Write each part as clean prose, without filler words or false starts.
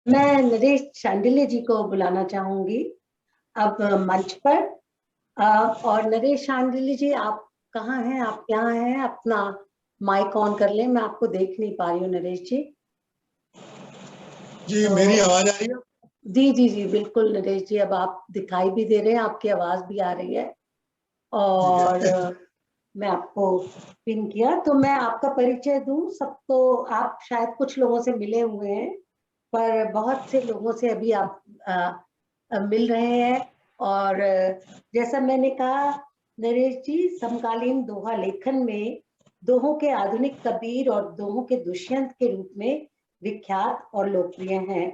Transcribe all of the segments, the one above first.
मैं नरेश शांडिल्य जी को बुलाना चाहूंगी अब मंच पर। और नरेश शांडिल्य जी, आप कहाँ हैं? आप यहाँ हैं? अपना माइक ऑन कर लें, मैं आपको देख नहीं पा रही हूँ नरेश जी। जी तो मेरी आवाज आ रही है? जी जी जी बिल्कुल नरेश जी, अब आप दिखाई भी दे रहे हैं, आपकी आवाज भी आ रही है। ठीक और है। मैं आपको पिन किया तो मैं आपका परिचय दूं सबको। आप शायद कुछ लोगों से मिले हुए हैं, पर बहुत से लोगों से अभी आप मिल रहे हैं। और जैसा मैंने कहा नरेश जी, समकालीन दोहा लेखन में दोहों के आधुनिक कबीर और दोहों के दुष्यंत के रूप में विख्यात और लोकप्रिय हैं।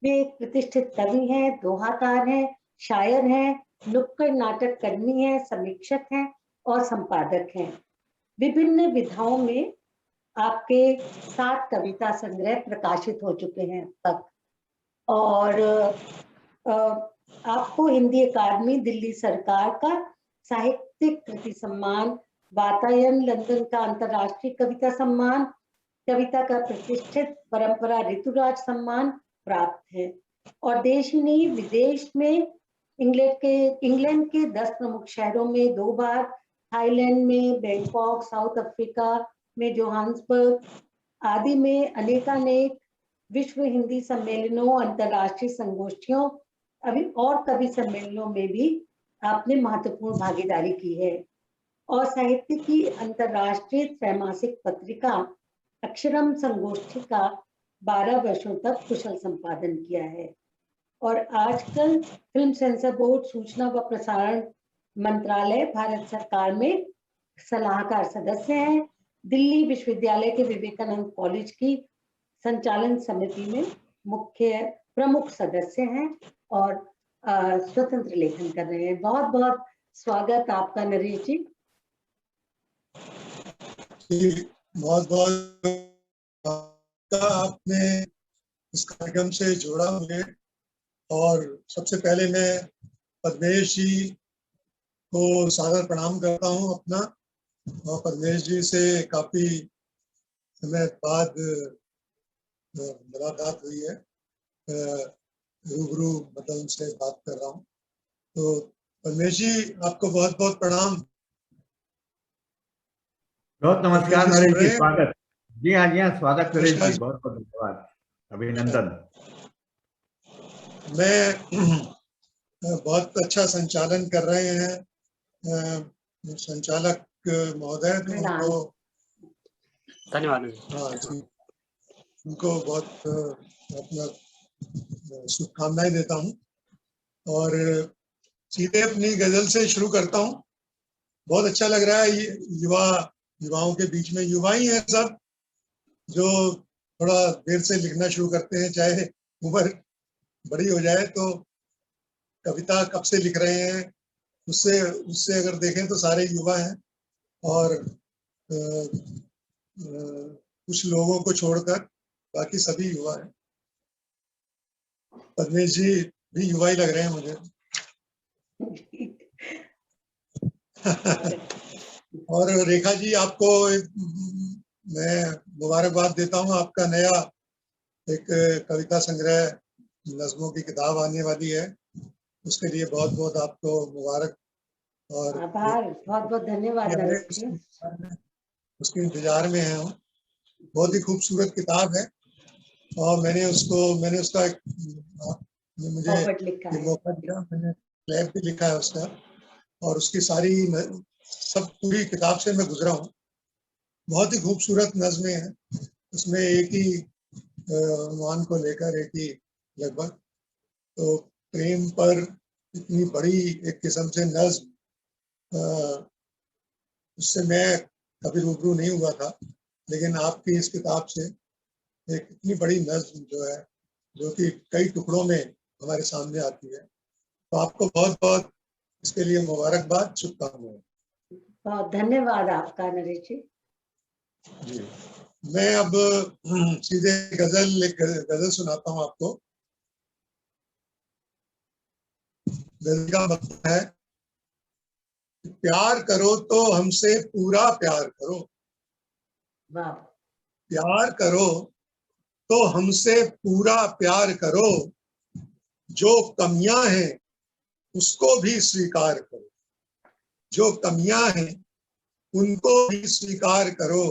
वे एक प्रतिष्ठित कवि हैं, दोहाकार हैं, शायर हैं, नुक्कड़ नाटक कर्मी हैं, समीक्षक हैं और संपादक हैं। विभिन्न विधाओं में आपके 7 कविता संग्रह प्रकाशित हो चुके हैं अब तक। और आपको हिंदी अकादमी दिल्ली सरकार का साहित्यिक कृति सम्मान, वातायन लंदन का अंतर्राष्ट्रीय कविता सम्मान, कविता का प्रतिष्ठित परंपरा ऋतुराज सम्मान प्राप्त है। और देश ही नहीं, विदेश में इंग्लैंड के 10 प्रमुख शहरों में 2 बार, थाईलैंड में बैंकॉक, साउथ अफ्रीका में जोहान्सबर्ग आदि में अनेकानेक विश्व हिंदी सम्मेलनों, अंतर्राष्ट्रीय संगोष्ठियों अभी और कवि सम्मेलनों में भी आपने महत्वपूर्ण भागीदारी की है। और साहित्य की अंतर्राष्ट्रीय त्रैमासिक पत्रिका अक्षरम संगोष्ठी का 12 वर्षों तक कुशल संपादन किया है। और आजकल फिल्म सेंसर बोर्ड, सूचना व प्रसारण मंत्रालय, भारत सरकार में सलाहकार सदस्य हैं। दिल्ली विश्वविद्यालय के विवेकानंद कॉलेज की संचालन समिति में मुख्य प्रमुख सदस्य हैं और स्वतंत्र लेखन कर रहे हैं। बहुत बहुत स्वागत आपका नरेश जी। बहुत बहुत आपने इस कार्यक्रम से जोड़ा मुझे। और सबसे पहले मैं पद्मेश जी को सादर प्रणाम करता हूं अपना। और पद्मेश जी से काफी समय बाद मुलाकात हुई है, रूबरू मतलब उनसे बात कर रहा हूँ। तो पद्मेश जी आपको बहुत बहुत प्रणाम। बहुत नमस्कार नरेश जी, स्वागत। जी हाँ स्वागत नरेश जी, नमस्कार। बहुत बहुत धन्यवाद, अभिनंदन। मैं बहुत अच्छा संचालन कर रहे हैं संचालक महोदय, तो उनको धन्यवाद। हाँ जी, उनको बहुत अपना शुभकामनाएं देता हूँ। और सीधे अपनी गजल से शुरू करता हूँ। बहुत अच्छा लग रहा है, युवाओं के बीच में युवा ही है सब, जो थोड़ा देर से लिखना शुरू करते हैं, चाहे उम्र बड़ी हो जाए तो कविता कब से लिख रहे हैं, उससे उससे अगर देखें तो सारे युवा हैं। और कुछ लोगों को छोड़कर बाकी सभी युवा हैं। पद्मेश जी भी युवा ही लग रहे हैं मुझे। और रेखा जी, आपको मैं मुबारकबाद देता हूँ। आपका नया एक कविता संग्रह, नज़्मों की किताब आने वाली है, उसके लिए बहुत बहुत आपको मुबारक और आभार, बहुत बहुत धन्यवाद नरेश जी। उसके इंतजार में है हम। बहुत ही खूबसूरत किताब है और मैंने उसका मुझे ये मौका दिया, मैंने क्लैप भी लिखा है उसका। और उसकी सारी सब पूरी किताब से मैं गुजरा हूँ। बहुत ही खूबसूरत नज़्में हैं उसमें, एक ही मान को लेकर, एक ही लगभग। तो प्रेम पर इतनी बड़ी एक किस्म से नज़्म, उससे मैं कभी रूबरू नहीं हुआ था, लेकिन आपकी इस किताब से एक इतनी बड़ी नज़्म जो है, जो कि कई टुकड़ों में हमारे सामने आती है, तो आपको बहुत बहुत इसके लिए मुबारकबाद, शुभकामनाएं। बहुत धन्यवाद आपका नरेश जी। जी, मैं अब सीधे गजल सुनाता हूँ आपको। गजल का मतलब है, प्यार करो तो हमसे पूरा प्यार करो। वाह। प्यार करो तो हमसे पूरा प्यार करो, जो कमियां हैं उसको भी स्वीकार करो, जो कमियां हैं उनको भी स्वीकार करो,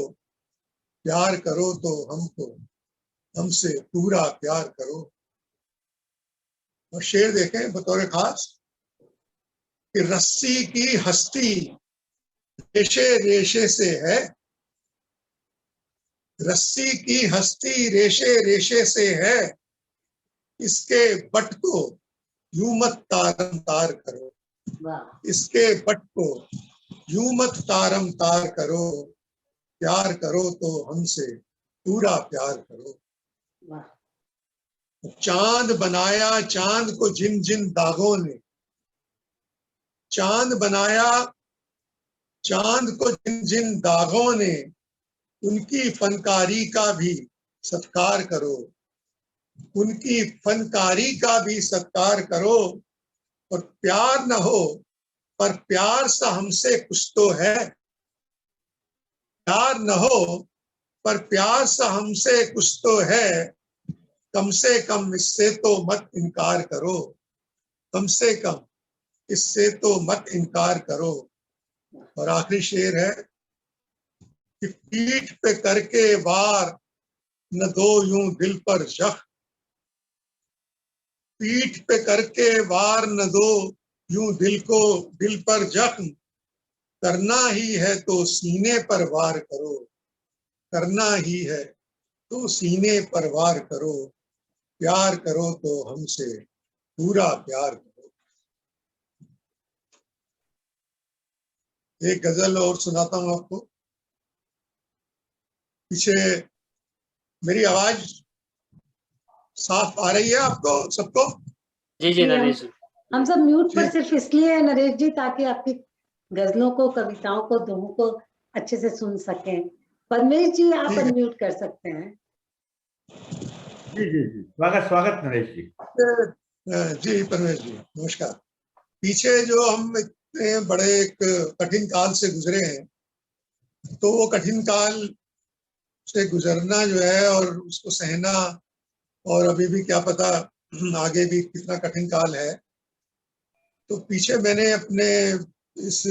प्यार करो तो हमसे पूरा प्यार करो। और शेर देखें बतौर खास कि रस्सी की हस्ती रेशे रेशे से है, रस्सी की हस्ती रेशे रेशे से है, इसके बट को यूं मत तारम तार करो, इसके बट को यूं मत तारम तार करो, प्यार करो तो हमसे पूरा प्यार करो। चांद बनाया चांद को जिन जिन दागों ने, चांद बनाया चांद को जिन जिन दागों ने, उनकी फनकारी का भी सत्कार करो, उनकी फनकारी का भी सत्कार करो। और प्यार न हो पर प्यार सा हमसे कुछ तो है, प्यार न हो पर प्यार सा हमसे कुछ तो है, कम से कम इससे तो मत इनकार करो, कम से कम इससे तो मत इनकार करो। और आखिरी शेर है कि पीठ पे करके वार न दो यूं दिल पर जख्म, पीठ पे करके वार न दो यूं दिल पर जख्म, करना ही है तो सीने पर वार करो, करना ही है तो सीने पर वार करो, प्यार करो तो हमसे पूरा प्यार करो। एक गजल और सुनाता हूं आपको। पीछे मेरी आवाज साफ आ रही है आपको सबको? जी जी नरेश जी। हम सब म्यूट पर सिर्फ इसलिए है नरेश जी ताकि आपकी गजलों को, कविताओं को, दोहों को अच्छे से सुन सकें। परमेश जी आप अनम्यूट कर सकते हैं। जी जी जी, स्वागत स्वागत नरेश जी। जी परमेश जी नमस्कार। पीछे जो हम इतने बड़े एक कठिन काल से गुजरे हैं, तो वो कठिन काल से गुजरना जो है और उसको सहना, और अभी भी क्या पता आगे भी कितना कठिन काल है, तो पीछे मैंने अपने इस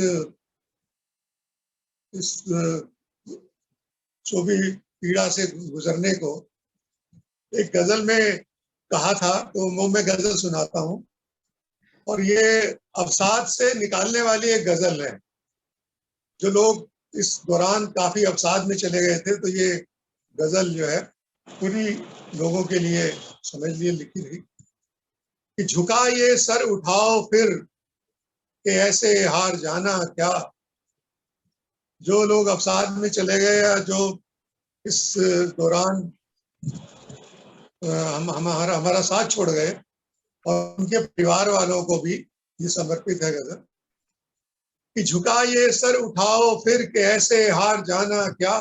जो भी पीड़ा से गुजरने को एक गजल में कहा था, तो वो मैं गजल सुनाता हूँ। और ये अवसाद से निकालने वाली एक गजल है। जो लोग इस दौरान काफी अवसाद में चले गए थे, तो ये गजल जो है पूरी लोगों के लिए समझ लिए लिखी थी कि झुका ये सर उठाओ फिर कि ऐसे हार जाना क्या। जो लोग अवसाद में चले गए या जो इस दौरान हमारा साथ छोड़ गए, और उनके परिवार वालों को भी ये समर्पित है गजल कि झुका ये सर उठाओ फिर के ऐसे हार जाना क्या,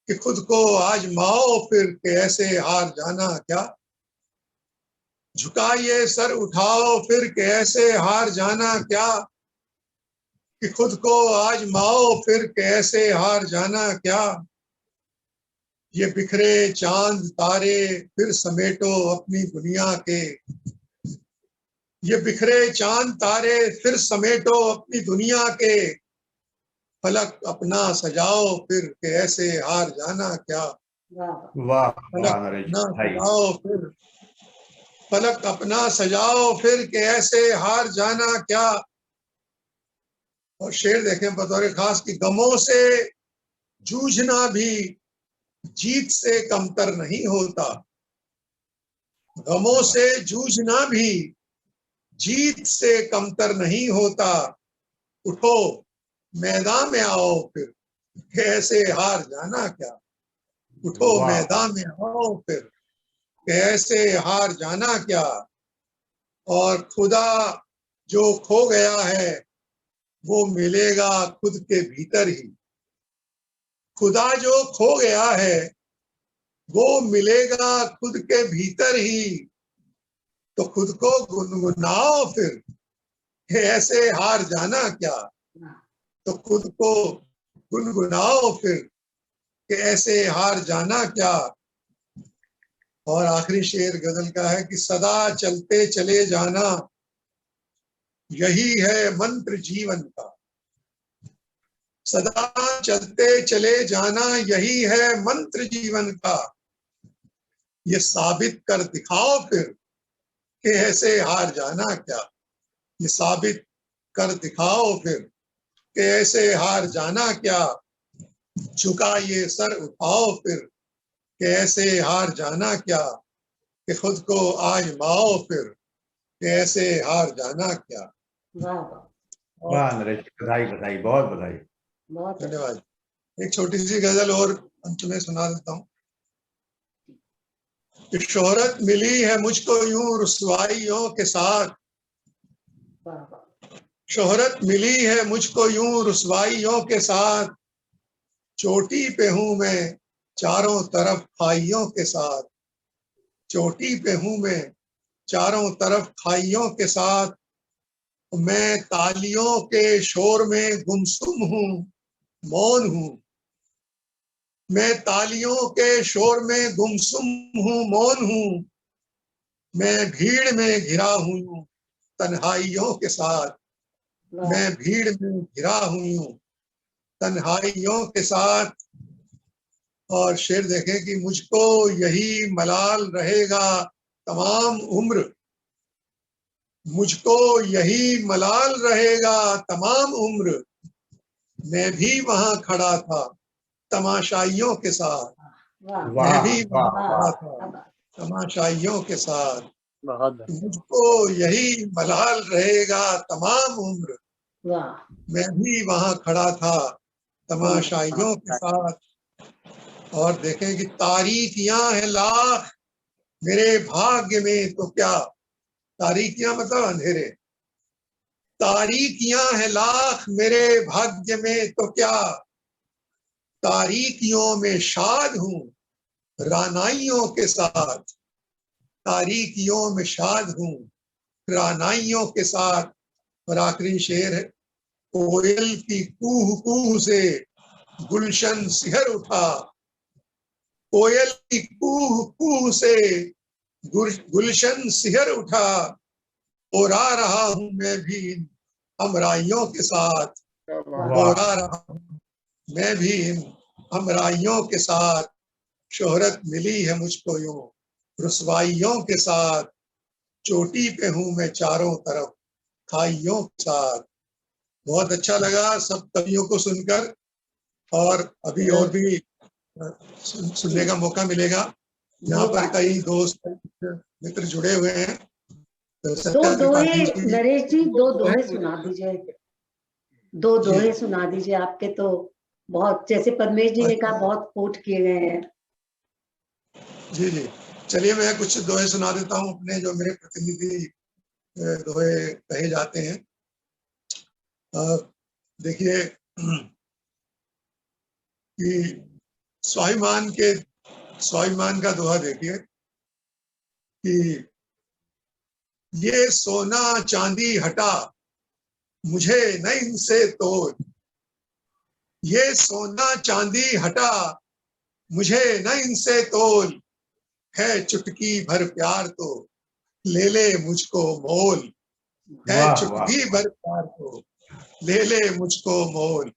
कि खुद को आजमाओ फिर के ऐसे हार जाना क्या। झुका ये सर उठाओ फिर के ऐसे हार जाना क्या, कि खुद को आजमाओ फिर के ऐसे हार जाना क्या। ये बिखरे चांद तारे फिर समेटो अपनी दुनिया के, ये बिखरे चांद तारे फिर समेटो अपनी दुनिया के, फलक अपना सजाओ फिर के ऐसे हार जाना क्या। वाह फलक अपना सजाओ फिर, फलक अपना सजाओ फिर के ऐसे हार जाना क्या। और शेर देखें बतौर खास कि गमों से जूझना भी जीत से कमतर नहीं होता, गमों से जूझना भी जीत से कमतर नहीं होता। उठो मैदान में आओ फिर कैसे हार जाना क्या, उठो मैदान में आओ फिर कैसे हार जाना क्या। और खुदा जो खो गया है वो मिलेगा खुद के भीतर ही, खुदा जो खो गया है वो मिलेगा खुद के भीतर ही। तो खुद को गुनगुनाओ फिर ऐसे हार जाना क्या, तो खुद को गुनगुनाओ फिर कि ऐसे हार जाना क्या। और आखिरी शेर गजल का है कि सदा चलते चले जाना यही है मंत्र जीवन का। सदा चलते चले जाना यही है मंत्र जीवन का। ये साबित कर दिखाओ फिर कि ऐसे हार जाना क्या। ये साबित कर दिखाओ फिर कि ऐसे हार जाना क्या। झुका ये सर उठाओ फिर कि ऐसे हार जाना क्या। कि खुद को आजमाओ फिर कि ऐसे हार जाना क्या। वाह वाह, वाह नरेश जी, बधाई बधाई, बहुत बधाई। बहुत अच्छा। धन्यवाद। एक छोटी सी गजल और अंत में सुना देता हूँ कि शोहरत मिली है मुझको यूं रुसवाइयों के साथ। वाह वाह, शोहरत मिली है मुझको यूं रुसवाइयों के साथ। चोटी पे हूं मैं चारों तरफ खाइयों के साथ। चोटी पे हूं मैं चारों तरफ खाइयों के साथ। मैं तालियों के शोर में गुमसुम हूं, मौन हूं। मैं तालियों के शोर में गुमसुम हूं, मौन हूं। मैं भीड़ में घिरा हूं तन्हाइयों के साथ। वाह मैं भीड़ में घिरा हूं तन्हाइयों के साथ। और शेर देखें कि मुझको यही मलाल रहेगा तमाम उम्र। मुझको यही मलाल रहेगा तमाम उम्र। मैं भी वहां खड़ा था तमाशाइयों के साथ। वाह मैं वाह भी वाह वहां वाह, खड़ा था क्या बात। तमाशाइयों के साथ। बहुत बढ़िया। मुझको यही मलाल रहेगा तमाम उम्र। वाह, मैं भी वहां खड़ा था तमाशाइयों के साथ। और देखें कि तारीकियां हैं लाख मेरे भाग्य में तो क्या। तारीकियां मतलब अंधेरे। तारीकियां हैं लाख मेरे भाग्य में तो क्या। तारीकियों में शाद हूं रानाइयों के साथ। तारीकियों में शाद हूं रानाइयों के साथ। और आखिरी शेर है कोयल की कूह कूह से गुलशन सिहर उठा। कोयल की कूह कूह से गुलशन सिहर उठा। और आ रहा हूं मैं भी इन हमराइयों के साथ। वाह और आ रहा हूं मैं भी इन हमराइयों के साथ। शोहरत मिली है मुझको यूं रुसवाइयों के साथ। चोटी पे हूं मैं चारों तरफ खाइयों के साथ। बहुत अच्छा लगा सब कवियों को सुनकर। और अभी और भी सुनने का मौका मिलेगा। यहाँ ये पर बात कई दोस्त मित्र जुड़े हुए हैं। तो दो सत्या दोहे, त्रिपाठी जी नरेश जी दो दोहे सुना दीजिए। दो जी दोहे सुना दीजिए, आपके तो बहुत, जैसे पद्मेश जी ने कहा, बहुत कोट किए गए हैं। जी जी। चलिए मैं कुछ दोहे सुना देता हूँ अपने जो मेरे प्रतिनिधि दोहे कहे जाते हैं। देखिए कि स्वाभिमान का दोहा देखिए कि ये सोना चांदी हटा मुझे न इनसे तोल। ये सोना चांदी हटा मुझे न इनसे तोल। है चुटकी भर प्यार तो ले ले मुझको मोल। है वाह वाह, चुटकी भर प्यार तो ले ले मुझको मोल।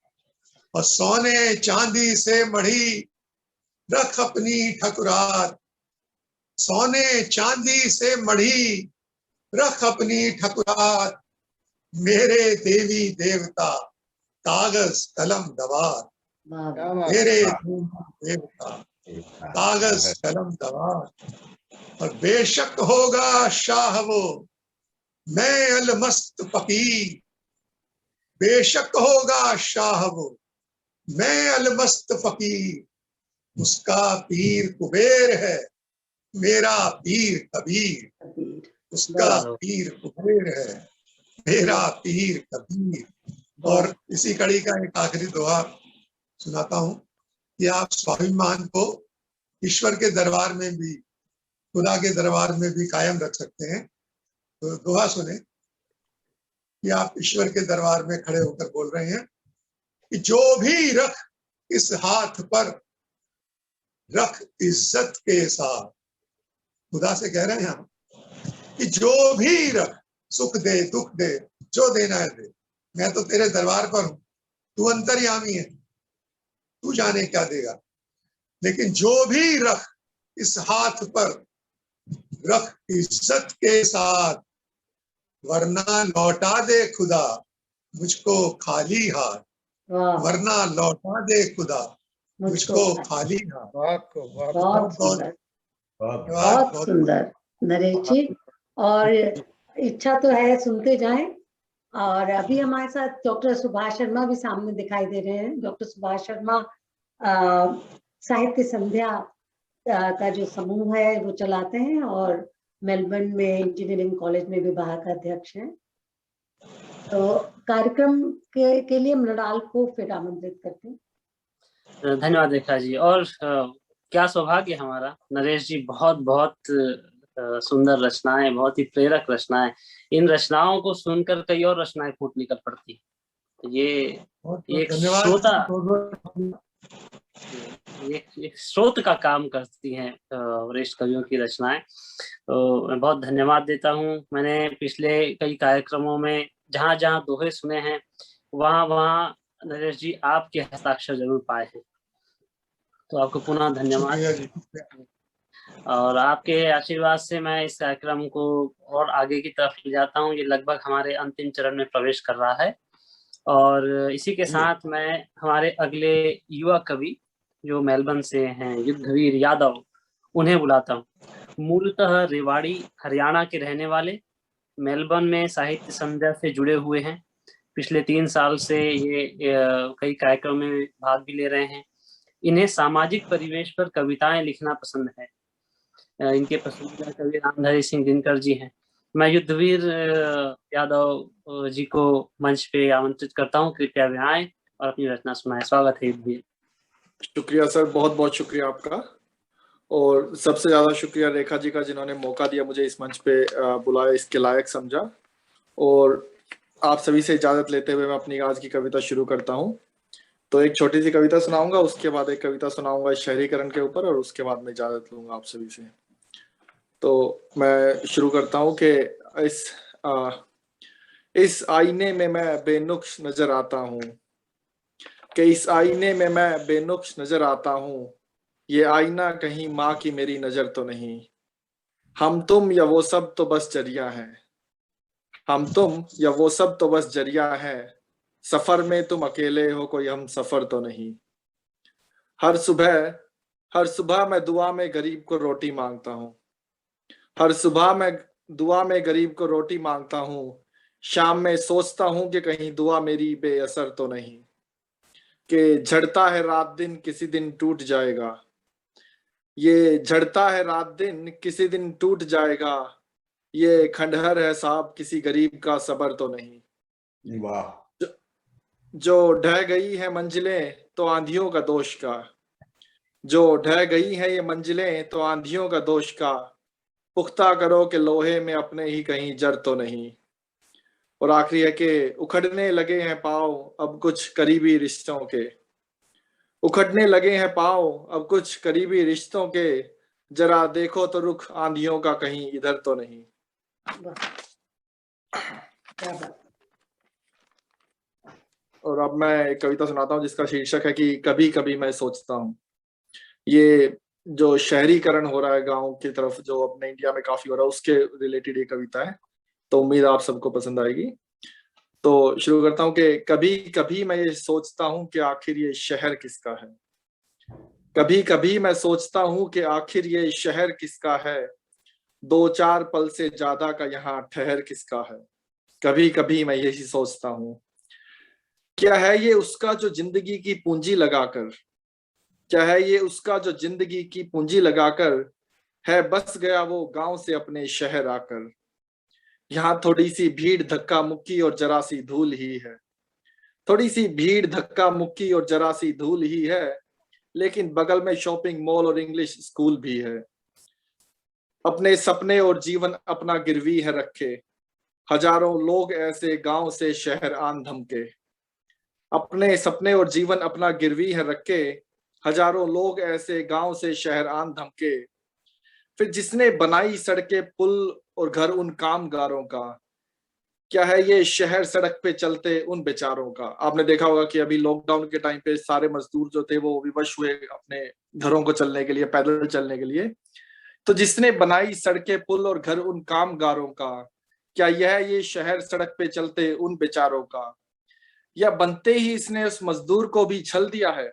और सोने चांदी से मढ़ी रख अपनी ठकुरात। सोने चांदी से मढ़ी रख अपनी ठकुरात। मेरे देवी देवता कागज कलम दवात। वाह वाह, मेरे वाह, देवी देवता वाह, कागज कलम दवात। और बेशक होगा शाह वो मैं अलमस्त फकीर। बेशक होगा शाह वो मैं अलमस्त फकीर। उसका पीर कुबेर है मेरा पीर कबीर। कबीर। उसका वाह, वाह, पीर कुबेर है मेरा पीर कबीर। और बहुत इसी कड़ी का एक आखिरी दोहा सुनाता हूँ कि आप स्वाभिमान को ईश्वर के दरबार में भी, खुदा के दरबार में भी कायम रख सकते हैं। तो दोहा सुने कि आप ईश्वर के दरबार में खड़े होकर बोल रहे हैं कि जो भी रख इस हाथ पर रख इज्जत के साथ। खुदा से कह रहे हैं हम कि जो भी रख, सुख दे दुख दे, जो देना है दे, मैं तो तेरे दरबार पर हूं, तू अंतर्यामी है, तू जाने क्या देगा, लेकिन जो भी रख इस हाथ पर रख इज्जत के साथ, वरना लौटा दे खुदा मुझको खाली हाथ, वाह, वरना लौटा दे खुदा मुझको मुझको खाली हाथ। बहुत सुंदर, बहुत बहुत सुंदर नरेश जी। और इच्छा तो है सुनते जाएं। और अभी हमारे साथ डॉक्टर सुभाष शर्मा भी सामने दिखाई दे रहे हैं। डॉक्टर सुभाष शर्मा साहित्य संध्या का जो समूह है वो चलाते हैं और मेलबर्न में इंजीनियरिंग कॉलेज में विभाग अध्यक्ष हैं। तो कार्यक्रम के लिए मृणाल को फिर आमंत्रित करते हैं। धन्यवाद रेखा जी। और क्या सौभाग्य हमारा, नरेश जी बहुत बहुत सुंदर रचनाएं, बहुत ही प्रेरक रचनाएं। इन रचनाओं को सुनकर कई और रचनाएं फूट निकल पड़ती। तो ये एक श्रोता, एक स्रोत का काम करती हैं वरिष्ठ कवियों की रचनाएं। तो मैं बहुत धन्यवाद देता हूं। मैंने पिछले कई कार्यक्रमों में जहां जहां दोहे सुने हैं, वहां वहां नरेश जी आपके हस्ताक्षर जरूर पाए हैं। तो आपको पुनः धन्यवाद। और आपके आशीर्वाद से मैं इस कार्यक्रम को और आगे की तरफ ले जाता हूँ। ये लगभग हमारे अंतिम चरण में प्रवेश कर रहा है। और इसी के साथ मैं हमारे अगले युवा कवि जो मेलबर्न से हैं, युद्धवीर यादव, उन्हें बुलाता हूँ। मूलतः रेवाड़ी हरियाणा के रहने वाले, मेलबर्न में साहित्य संध्या से जुड़े हुए हैं। पिछले 3 साल से ये कई कार्यक्रमों में भाग भी ले रहे हैं। इन्हें सामाजिक परिवेश पर कविताएं लिखना पसंद है। इनके पसंदीदा कवि रामधारी सिंह दिनकर जी हैं। मैं युद्धवीर यादव जी को मंच पे आमंत्रित करता हूँ, कृपया वे आए और अपनी रचना सुनाएं। स्वागत है युद्धवीर। शुक्रिया सर, बहुत बहुत शुक्रिया आपका। और सबसे ज्यादा शुक्रिया रेखा जी का, जिन्होंने मौका दिया मुझे इस मंच पे बुलाया, इसके लायक समझा। और आप सभी से इजाजत लेते हुए मैं अपनी आज की कविता शुरू करता हूँ। तो एक छोटी सी कविता सुनाऊंगा, उसके बाद एक कविता सुनाऊंगा शहरीकरण के ऊपर, और उसके बाद मैं इजाजत लूंगा आप सभी से। तो मैं शुरू करता हूँ कि इस आईने में मैं बेनुक्स नजर आता हूँ, कि इस आईने में मैं बेनुक्स नजर आता हूँ, ये आईना कहीं माँ की मेरी नजर तो नहीं। हम तुम या वो सब तो बस जरिया है, हम तुम या वो सब तो बस जरिया है, सफर में तुम अकेले हो, कोई हम सफर तो नहीं। हर सुबह मैं दुआ में गरीब को रोटी मांगता हूँ, हर सुबह मैं दुआ में गरीब को रोटी मांगता हूँ। शाम में सोचता हूँ कि कहीं दुआ मेरी बेअसर तो नहीं, कि झड़ता है रात दिन किसी दिन टूट जाएगा, ये झड़ता है रात दिन किसी दिन टूट जाएगा, ये खंडहर है साहब किसी गरीब का सबर तो नहीं। वाह। जो ढह गई है मंजिलें तो आंधियों का दोष का, जो ढह गई है ये मंजिलें तो आंधियों का दोष का, पुख्ता करो कि लोहे में अपने ही कहीं जर तो नहीं। और आखिरी है कि उखड़ने लगे हैं पाँव अब कुछ करीबी रिश्तों के, उखड़ने लगे हैं पाँव अब कुछ करीबी रिश्तों के, जरा देखो तो रुख आंधियों का कहीं इधर तो नहीं। और अब मैं एक कविता सुनाता हूँ जिसका शीर्षक है कि कभी कभी मैं सोचता हूँ। ये जो शहरीकरण हो रहा है गांव की तरफ, जो अपने इंडिया में काफी हो रहा है, उसके रिलेटेड ये कविता है। तो उम्मीद आप सबको पसंद आएगी। तो शुरू करता हूँ कि कभी कभी मैं ये सोचता हूँ कि आखिर ये शहर किसका है, कभी कभी मैं सोचता हूँ कि आखिर ये शहर किसका है, 2-4 पल से ज्यादा का यहाँ ठहर किसका है। कभी कभी मैं यही सोचता हूँ, क्या है ये उसका जो जिंदगी की पूंजी लगाकर, क्या है ये उसका जो जिंदगी की पूंजी लगाकर है बस गया वो गांव से अपने शहर आकर। यहाँ थोड़ी सी भीड़ धक्का मुक्की और जरा सी धूल ही है, थोड़ी सी भीड़ धक्का मुक्की और जरा सी धूल ही है, लेकिन बगल में शॉपिंग मॉल और इंग्लिश स्कूल भी है। अपने सपने और जीवन अपना गिरवी है रखे, हजारों लोग ऐसे गांव से शहर आन धमके। अपने सपने और जीवन अपना गिरवी है रखे, हजारों लोग ऐसे गांव से शहर आन धमके। फिर जिसने बनाई सड़कें पुल और घर उन कामगारों का, क्या है ये शहर सड़क पे चलते उन बेचारों का। आपने देखा होगा कि अभी लॉकडाउन के टाइम पे सारे मजदूर जो थे वो विवश हुए अपने घरों को चलने के लिए, पैदल चलने के लिए। तो जिसने बनाई सड़कें पुल और घर उन कामगारों का, क्या यह ये शहर सड़क पे चलते उन बेचारों का। या बनते ही इसने उस मजदूर को भी छल दिया है,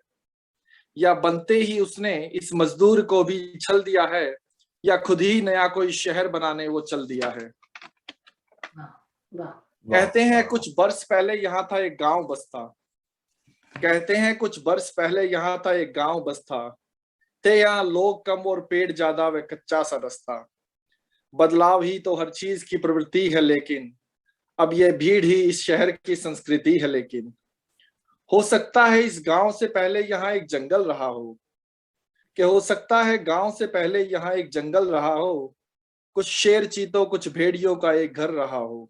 या बनते ही उसने इस मजदूर को भी छल दिया है, या खुद ही नया कोई शहर बनाने वो चल दिया है। कहते हैं कुछ बरस पहले यहाँ था एक गांव बसता, कहते हैं कुछ बरस पहले यहाँ था एक गांव बसता, थे यहाँ लोग कम और पेड़ ज्यादा व कच्चा सा रास्ता। बदलाव ही तो हर चीज की प्रवृत्ति है, लेकिन अब ये भीड़ ही इस शहर की संस्कृति है। लेकिन हो सकता है इस गांव से पहले यहाँ एक जंगल रहा हो, कि हो सकता है गांव से पहले यहाँ एक जंगल रहा हो, कुछ शेर चीतों कुछ भेड़ियों का एक घर रहा हो।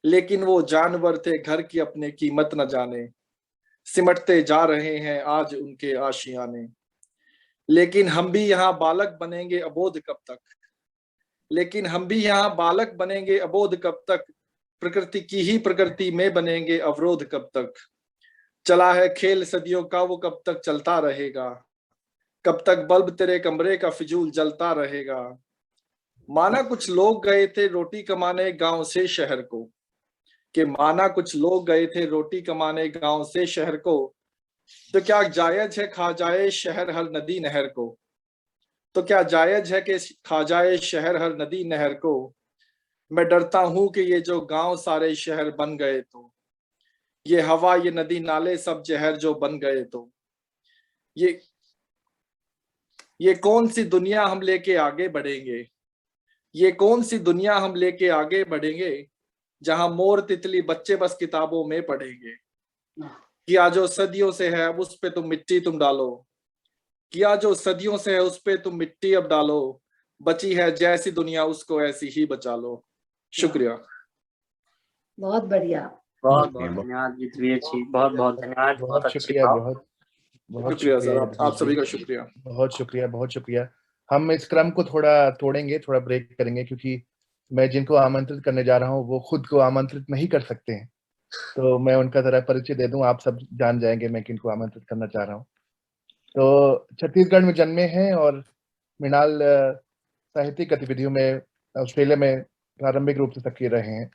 लेकिन वो जानवर थे घर की अपने कीमत न जाने, सिमटते जा रहे हैं आज उनके आशियाने। लेकिन हम भी यहाँ बालक बनेंगे अबोध कब तक, लेकिन हम भी यहाँ बालक बनेंगे अबोध कब तक, प्रकृति की ही प्रकृति में बनेंगे अवरोध कब तक। चला है खेल सदियों का वो कब तक चलता रहेगा, कब तक बल्ब तेरे कमरे का फिजूल जलता रहेगा। माना कुछ लोग गए थे रोटी कमाने गांव से शहर को, कि माना कुछ लोग गए थे रोटी कमाने गांव से शहर को, तो क्या जायज है खा जाए शहर हर नदी नहर को। तो क्या जायज है कि खा जाए शहर हर नदी नहर को। मैं डरता हूं कि ये जो गांव सारे शहर बन गए तो, ये हवा ये नदी नाले सब जहर जो बन गए तो, ये कौन सी दुनिया हम लेके आगे बढ़ेंगे, ये कौन सी दुनिया हम लेके आगे बढ़ेंगे, जहां मोर तितली बच्चे बस किताबों में पढ़ेंगे। किया जो सदियों से है अब उस पे तुम मिट्टी तुम डालो, किया जो सदियों से है उस पे तुम मिट्टी अब डालो, बची है जैसी दुनिया उसको ऐसी ही बचा लो। शुक्रिया। बहुत बढ़िया। बहुत बहुत धन्यवाद जितवीर जी, बहुत बहुत धन्यवाद। बहुत शुक्रिया, बहुत शुक्रिया सर, शुक्रिया आप सभी का शुक्रिया। बहुत शुक्रिया, बहुत शुक्रिया। हम इस क्रम को थोड़ा तोड़ेंगे, थोड़ा ब्रेक करेंगे, क्योंकि मैं जिनको आमंत्रित करने जा रहा हूँ वो खुद को आमंत्रित नहीं कर सकते हैं। तो मैं उनका जरा परिचय दे दूं, आप सब जान जाएंगे मैं किनको आमंत्रित करना चाह रहा हूँ। तो छत्तीसगढ़ में जन्मे हैं और मृणाल साहित्यिक गतिविधियों में ऑस्ट्रेलिया में प्रारंभिक रूप से सक्रिय रहे हैं।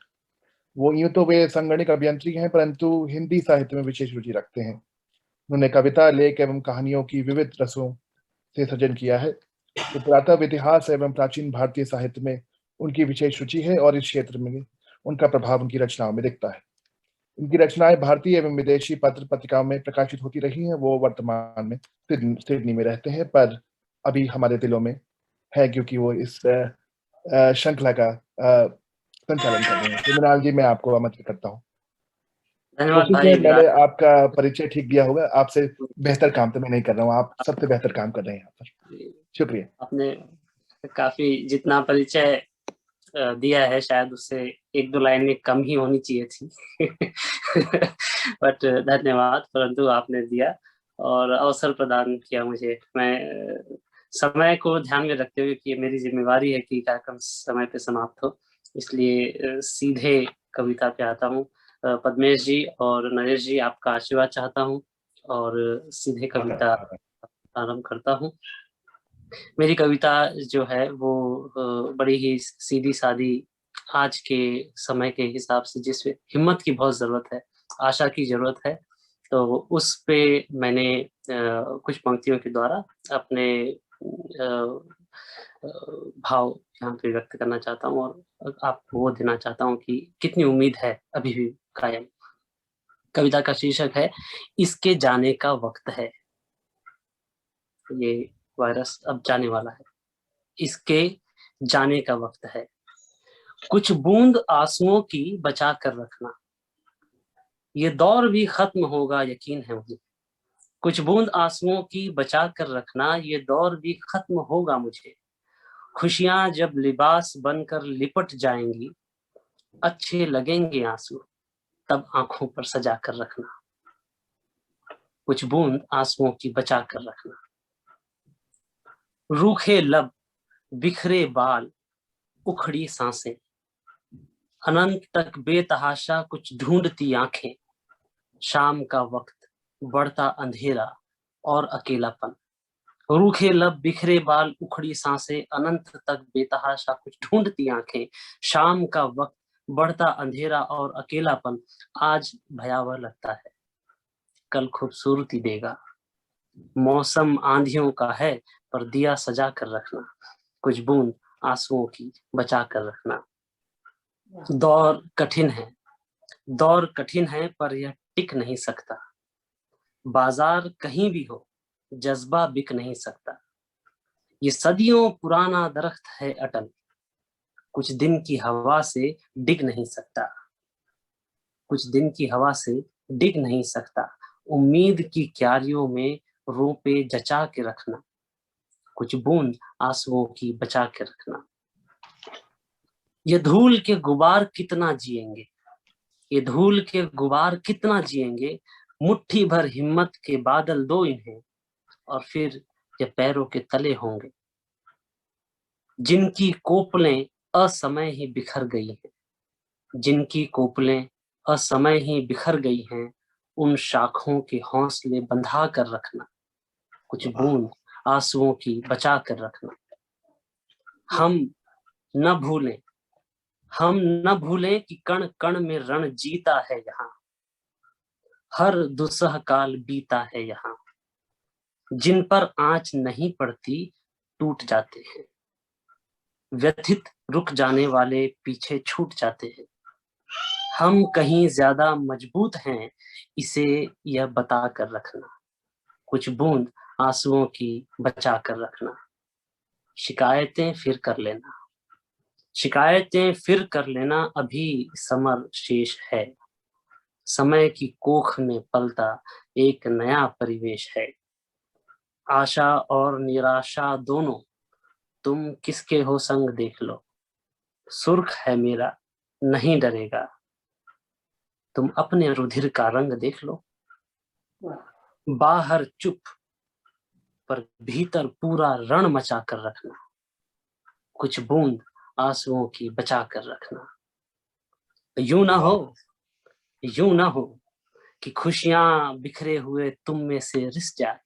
वो यूं तो वे संगणिक अभियंत्री हैं, परंतु हिंदी साहित्य में विशेष रुचि रखते हैं। उन्होंने कविता, लेख एवं कहानियों की विविध रसों से सृजन किया है। तो पुरातत्व, इतिहास एवं प्राचीन भारतीय साहित्य में उनकी विशेष रुचि है और इस क्षेत्र में उनका प्रभाव उनकी रचनाओं में दिखता है। उनकी रचनाएं भारतीय एवं विदेशी पत्र पत्रिकाओं में प्रकाशित होती रही हैं। वो वर्तमान में सिडनी में रहते हैं, पर अभी हमारे दिलों में है क्योंकि वो इस श्रृंखला का संचालन कर रहे हैं। तो मृणाल जी, मैं आपको आमंत्रित करता हूँ। धन्यवाद भाई। मैंने आपका परिचय ठीक दिया होगा, आपसे बेहतर काम तो मैं नहीं कर रहा हूँ, आप सबसे बेहतर काम कर रहे हैं यहाँ पर। शुक्रिया। आपने काफी जितना परिचय दिया है शायद उससे एक दो लाइनें कम ही होनी चाहिए थी बट धन्यवाद, परंतु आपने दिया और अवसर प्रदान किया मुझे। मैं समय को ध्यान में रखते हुए कि मेरी जिम्मेवारी है कि कार्यक्रम समय पे समाप्त हो, इसलिए सीधे कविता पे आता हूँ। पद्मेश जी और नरेश जी, आपका आशीर्वाद चाहता हूँ और सीधे कविता आरंभ करता हूँ। मेरी कविता जो है वो बड़ी ही सीधी सादी, आज के समय के हिसाब से जिस हिम्मत की बहुत जरूरत है, आशा की जरूरत है, तो उस पे मैंने कुछ पंक्तियों के द्वारा अपने भाव यहाँ पे व्यक्त करना चाहता हूँ और आपको वो देना चाहता हूँ कि कितनी उम्मीद है अभी भी कायम। कविता का शीर्षक है इसके जाने का वक्त है। ये वायरस अब जाने वाला है, इसके जाने का वक्त है। कुछ बूंद आंसुओं की बचा कर रखना, ये दौर भी खत्म होगा यकीन है मुझे। कुछ बूंद आंसुओं की बचा कर रखना, ये दौर भी खत्म होगा मुझे। खुशियां जब लिबास बनकर लिपट जाएंगी, अच्छे लगेंगे आंसू तब आंखों पर सजा कर रखना। कुछ बूंद आंसुओं की बचा कर रखना। रूखे लब बिखरे बाल उखड़ी सांसें, अनंत तक बेतहाशा कुछ ढूंढती आंखें, शाम का वक्त बढ़ता अंधेरा और अकेलापन। रूखे लब बिखरे बाल उखड़ी सांसें, अनंत तक बेतहाशा कुछ ढूंढती आंखें, शाम का वक्त बढ़ता अंधेरा और अकेलापन। आज भयावह लगता है, कल खूबसूरती देगा। मौसम आंधियों का है, पर दिया सजा कर रखना, कुछ बूंद आंसुओं की बचा कर रखना। दौर कठिन है, दौर कठिन है, पर यह टिक नहीं सकता। बाजार कहीं भी हो, जज्बा बिक नहीं सकता। ये सदियों पुराना दरख्त है अटल, कुछ दिन की हवा से डिग नहीं सकता। कुछ दिन की हवा से डिग नहीं सकता। उम्मीद की क्यारियों में रोपे जचा के रखना, कुछ बूंद आंसुओं की बचा के रखना। ये धूल के गुबार कितना जिएंगे, ये धूल के गुबार कितना जिएंगे। मुट्ठी भर हिम्मत के बादल दो इन्हें, और फिर ये पैरों के तले होंगे। जिनकी कोपलें असमय ही बिखर गई हैं, जिनकी कोपलें असमय ही बिखर गई हैं, उन शाखों के हौसले बंधा कर रखना, कुछ बूंद आंसुओं की बचा कर रखना। हम न भूलें, हम न भूलें कि कण कण में रण जीता है यहाँ, हर दुस्सह काल बीता है यहाँ। जिन पर आंच नहीं पड़ती टूट जाते हैं, व्यथित रुक जाने वाले पीछे छूट जाते हैं। हम कहीं ज्यादा मजबूत हैं, इसे यह बता कर रखना, कुछ बूंद आंसुओं की बचा कर रखना। शिकायतें फिर कर लेना, शिकायतें फिर कर लेना, अभी समर शेष है। समय की कोख में पलता एक नया परिवेश है। आशा और निराशा दोनों, तुम किसके हो संग देख लो। सुर्ख है मेरा नहीं डरेगा, तुम अपने रुधिर का रंग देख लो। बाहर चुप, पर भीतर पूरा रण मचा कर रखना, कुछ बूंद आंसुओं की बचा कर रखना। यूं ना हो, यूं ना हो कि खुशियां बिखरे हुए तुम में से रिस जाए।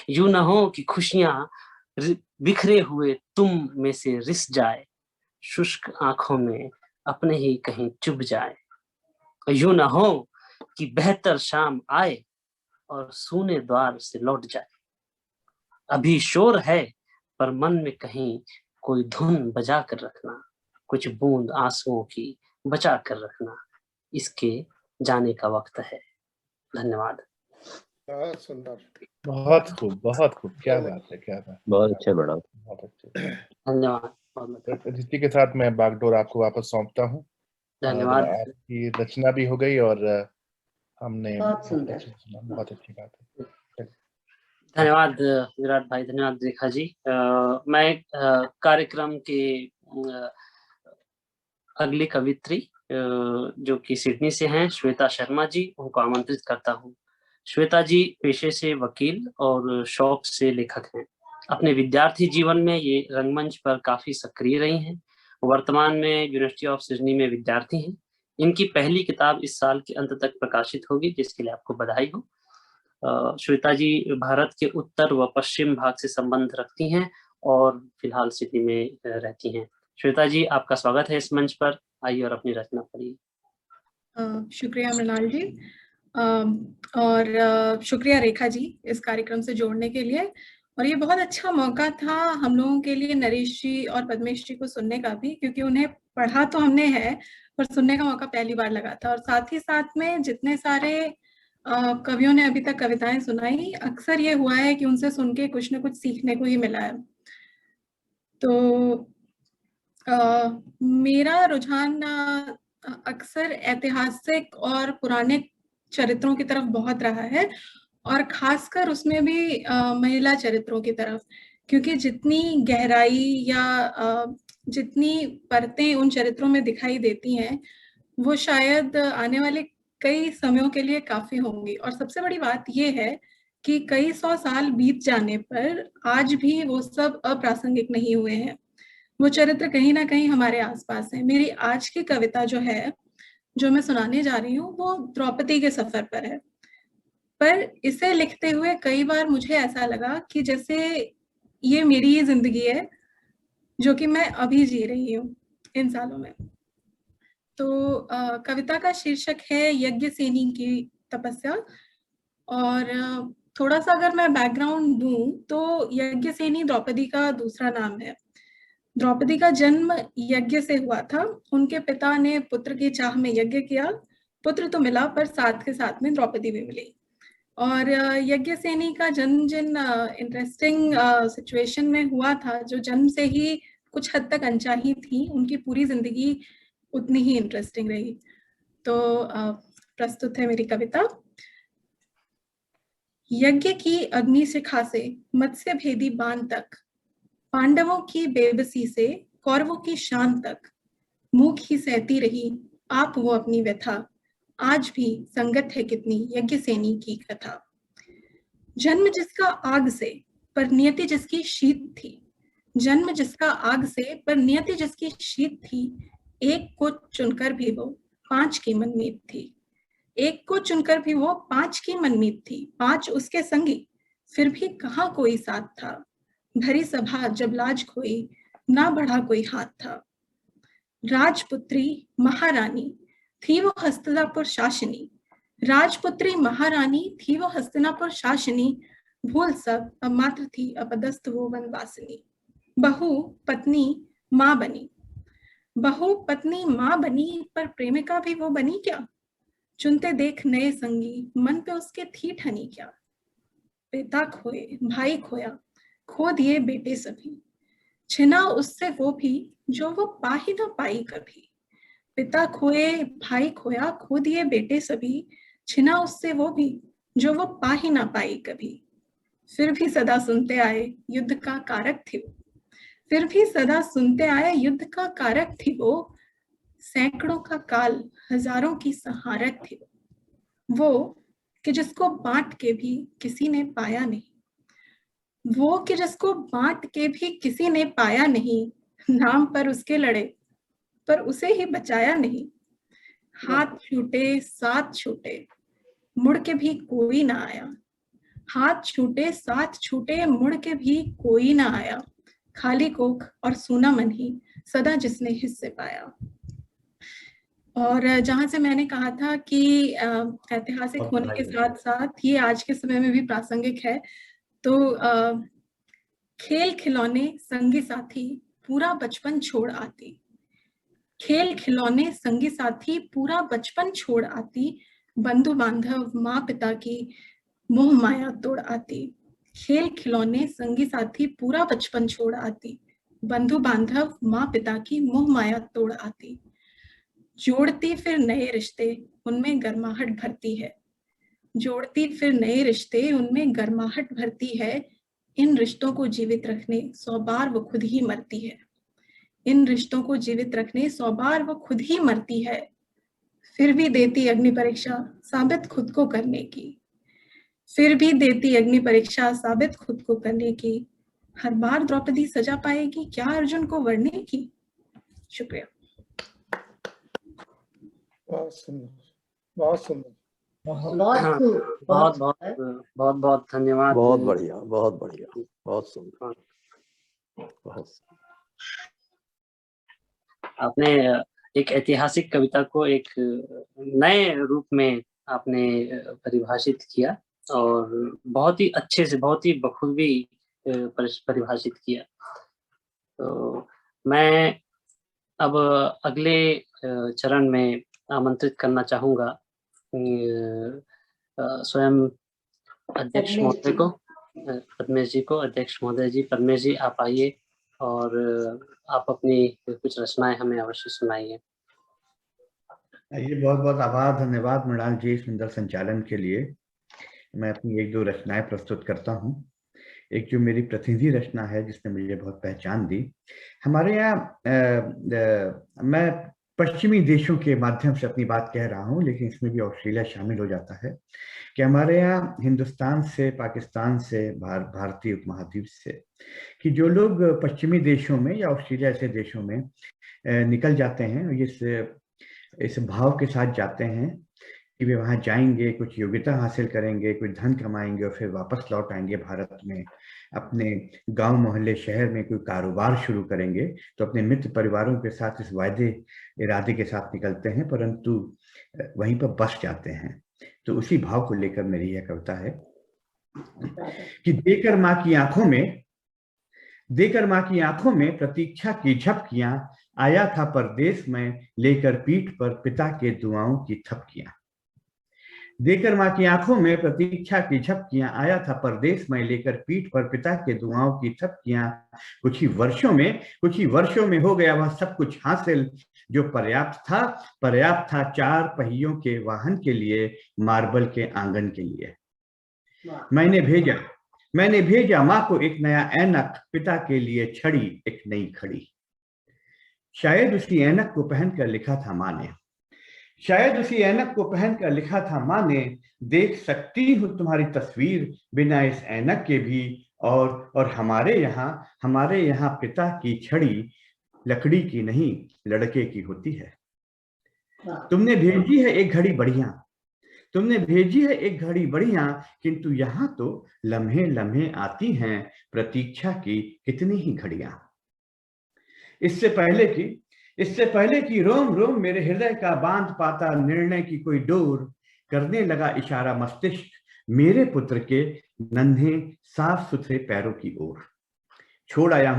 यूं ना हो कि खुशियां बिखरे हुए तुम में से रिस जाए, शुष्क आंखों में अपने ही कहीं चुभ जाए। यूं ना हो कि बेहतर शाम आए और सूने द्वार से लौट जाए। अभी शोर है, पर मन में कहीं कोई धुन बजा कर रखना, कुछ बूंद आंसुओं की बचा कर रखना। इसके जाने का वक्त है। धन्यवाद। सुंदर, बहुत खूब, क्या बात है, क्या बात। बहुत अच्छे मैडम, बहुत अच्छे। धन्यवाद। इसी के साथ मैं बागडोर आपको वापस सौंपता हूँ। धन्यवाद। आपकी रचना भी हो गई और हमने बहुत सुंदर, बहुत अच्छी बात है। धन्यवाद विराट भाई, धन्यवाद रेखा जी। मैं कार्यक्रम के अगली कवित्री जो कि सिडनी से हैं, श्वेता शर्मा जी, उनको आमंत्रित करता हूँ। श्वेता जी पेशे से वकील और शौक से लेखक हैं। अपने विद्यार्थी जीवन में ये रंगमंच पर काफी सक्रिय रही हैं। वर्तमान में यूनिवर्सिटी ऑफ सिडनी में विद्यार्थी हैं। इनकी पहली किताब इस साल के अंत तक प्रकाशित होगी, जिसके लिए आपको बधाई हो। श्वेता जी भारत के उत्तर व पश्चिम भाग से संबंध रखती हैं और फिलहाल सिडनी में रहती हैं। श्वेता जी, आपका स्वागत है इस मंच पर। आइए और अपनी रचना पढ़िए। शुक्रिया मृणाल जी, और शुक्रिया रेखा जी इस कार्यक्रम से जोड़ने के लिए। और ये बहुत अच्छा मौका था हम लोगों के लिए नरेश जी और पद्मेश जी को सुनने का भी, क्योंकि उन्हें पढ़ा तो हमने है पर सुनने का मौका पहली बार लगा था। और साथ ही साथ में जितने सारे कवियों ने अभी तक कविताएं सुनाई, अक्सर ये हुआ है कि उनसे सुन के कुछ न कुछ सीखने को ही मिला है। तो मेरा रुझान अक्सर ऐतिहासिक और पुराने चरित्रों की तरफ बहुत रहा है, और खासकर उसमें भी महिला चरित्रों की तरफ, क्योंकि जितनी गहराई या जितनी परतें उन चरित्रों में दिखाई देती हैं, वो शायद आने वाले कई समयों के लिए काफी होंगी। और सबसे बड़ी बात ये है कि कई सौ साल बीत जाने पर आज भी वो सब अप्रासंगिक नहीं हुए हैं। वो चरित्र कहीं ना कहीं हमारे आसपास है। मेरी आज की कविता जो है, जो मैं सुनाने जा रही हूँ, वो द्रौपदी के सफर पर है। पर इसे लिखते हुए कई बार मुझे ऐसा लगा कि जैसे ये मेरी ही जिंदगी है जो कि मैं अभी जी रही हूँ इन सालों में। तो कविता का शीर्षक है यज्ञसेनी की तपस्या। और थोड़ा सा अगर मैं बैकग्राउंड दूं तो यज्ञसेनी द्रौपदी का दूसरा नाम है। द्रौपदी का जन्म यज्ञ से हुआ था। उनके पिता ने पुत्र की चाह में यज्ञ किया। पुत्र तो मिला पर साथ के साथ में द्रौपदी भी मिली। और यज्ञसेनी का जन्म जिन इंटरेस्टिंग सिचुएशन में हुआ था, जो जन्म से ही कुछ हद तक अनचाही थी, उनकी पूरी जिंदगी उतनी ही इंटरेस्टिंग रही। तो प्रस्तुत है मेरी कविता। यज्ञ की अग्नि शिखा से मत्स्य भेदी बाण तक, पांडवों की बेबसी से कौरवों की शान तक, मूक ही सहती रही आप वो अपनी व्यथा, आज भी संगत है कितनी यज्ञसेनी की कथा। जन्म जिसका आग से पर नियति जिसकी शीत थी, जन्म जिसका आग से पर नियति जिसकी शीत थी, एक को चुनकर भी वो 5 की मनमीत थी। एक को चुनकर भी वो 5 की मनमीत थी, 5 उसके संगी, फिर भी कहाँ कोई साथ था। भरी सभा जब लाज खोई, ना बढ़ा कोई हाथ था। राजपुत्री महारानी थी वो हस्तिनापुर शासिनी, राजपुत्री महारानी थी वो हस्तिनापुर शासिनी, भूल सब अब मात्र थी अपदस्थ वो वनवासिनी। बहू पत्नी माँ बनी, बहू पत्नी माँ बनी, पर प्रेमिका भी वो बनी क्या। चुनते देख नए संगी, मन पे उसके थी ठनी क्या। पिता खोए भाई खोया, खो दिए बेटे सभी, छिना उससे वो भी जो वो पा ही ना पाई कभी। पिता खोए भाई खोया, खो दिए बेटे सभी, छिना उससे वो भी जो वो पा ही ना पाई कभी। फिर भी सदा सुनते आए युद्ध का कारक थी वो, फिर भी सदा सुनते आए युद्ध का कारक थी वो, सैकड़ों का काल हजारों की सहारक थी वो कि जिसको बांट के भी किसी ने पाया नहीं, वो कि जिसको बांट के भी किसी ने पाया नहीं, नाम पर उसके लड़े पर उसे ही बचाया नहीं। हाथ छूटे साथ छूटे, मुड़ के भी कोई ना आया, हाथ छूटे साथ छूटे, मुड़ के भी कोई ना आया। खाली कोख और सूना मन ही सदा जिसने हिस्से पाया। और जहां से मैंने कहा था कि ऐतिहासिक होने के साथ साथ ये आज के समय में भी प्रासंगिक है, तो खेल खिलौने संगी साथी पूरा बचपन छोड़ आती, खेल खिलौने संगी साथी पूरा बचपन छोड़ आती, बंधु बांधव माँ पिता की मोह माया तोड़ आती। खेल खिलौने संगी साथी पूरा बचपन छोड़ आती, बंधु बांधव माँ पिता की मोह माया तोड़ आती। जोड़ती फिर नए रिश्ते उनमें गर्माहट भरती है, जोड़ती फिर नए रिश्ते उनमें गर्माहट भरती है। इन रिश्तों को जीवित रखने 100 बार वो खुद ही मरती है, इन रिश्तों को जीवित रखने 100 बार वो खुद ही मरती है। फिर भी देती अग्नि परीक्षा साबित खुद को करने की, फिर भी देती अग्नि परीक्षा साबित खुद को करने की। हर बार द्रौपदी सजा पाएगी क्या अर्जुन को वरने की। शुक्रिया। बहुत सुंदर, बहुत सुंदर, बहुत बहुत धन्यवाद। बहुत बढ़िया, बहुत बढ़िया, बहुत सुंदर, बहुत सुंदर। आपने एक ऐतिहासिक कविता को एक नए रूप में आपने परिभाषित किया और बहुत ही अच्छे से, बहुत ही बखूबी परिभाषित किया। तो मैं अब अगले चरण में आमंत्रित करना चाहूँगा स्वयं अध्यक्ष महोदय को, पद्मेश जी को। अध्यक्ष महोदय जी, पद्मेश जी आप आइए और आप अपनी कुछ रचनाएं हमें अवश्य सुनाइए। बहुत बहुत आभार, धन्यवाद मृणाल जी सुंदर संचालन के लिए। मैं अपनी 1-2 रचनाएं प्रस्तुत करता हूं। एक जो मेरी प्रतिनिधि रचना है जिसने मुझे बहुत पहचान दी, हमारे यहाँ मैं पश्चिमी देशों के माध्यम से अपनी बात कह रहा हूँ, लेकिन इसमें भी ऑस्ट्रेलिया शामिल हो जाता है कि हमारे यहाँ हिंदुस्तान से, पाकिस्तान से, भारतीय उपमहाद्वीप से, कि जो लोग पश्चिमी देशों में या ऑस्ट्रेलिया ऐसे देशों में निकल जाते हैं, इस भाव के साथ जाते हैं कि वे वहाँ जाएंगे, कुछ योग्यता हासिल करेंगे, कुछ धन कमाएंगे और फिर वापस लौट आएंगे भारत में, अपने गांव मोहल्ले शहर में कोई कारोबार शुरू करेंगे, तो अपने मित्र परिवारों के साथ इस वायदे इरादे के साथ निकलते हैं, परंतु वहीं पर बस जाते हैं। तो उसी भाव को लेकर मेरी यह कविता है कि देकर माँ की आंखों में प्रतीक्षा की झपकियां, आया था परदेश में लेकर पीठ पर पिता के दुआओं की थपकियां। देकर माँ की आंखों में प्रतीक्षा की झपकियां, आया था परदेश में लेकर पीठ पर पिता के दुआओं की थपकियां। कुछ ही वर्षों में हो गया वह सब कुछ हासिल जो पर्याप्त था 4 पहियों के वाहन के लिए, मार्बल के आंगन के लिए। मैंने भेजा माँ को एक नया ऐनक, पिता के लिए छड़ी एक नई खड़ी। शायद उसी ऐनक को पहनकर लिखा था माँ ने, देख सकती हूँ तुम्हारी तस्वीर बिना इस ऐनक के भी, और हमारे यहाँ पिता की छड़ी लकड़ी की नहीं, लड़के की होती है। तुमने भेजी है एक घड़ी बढ़िया, किंतु यहाँ तो लम्हे आती हैं प्रतीक्षा की कितनी ही घड़ियां। इससे पहले कि रोम मेरे हृदय का बांध पाता निर्णय की कोई डोर, करने लगा इशारा मस्तिष्क मेरे पुत्र के नन्हे साफ सुथरे पैरों की ओर। छोड़ आया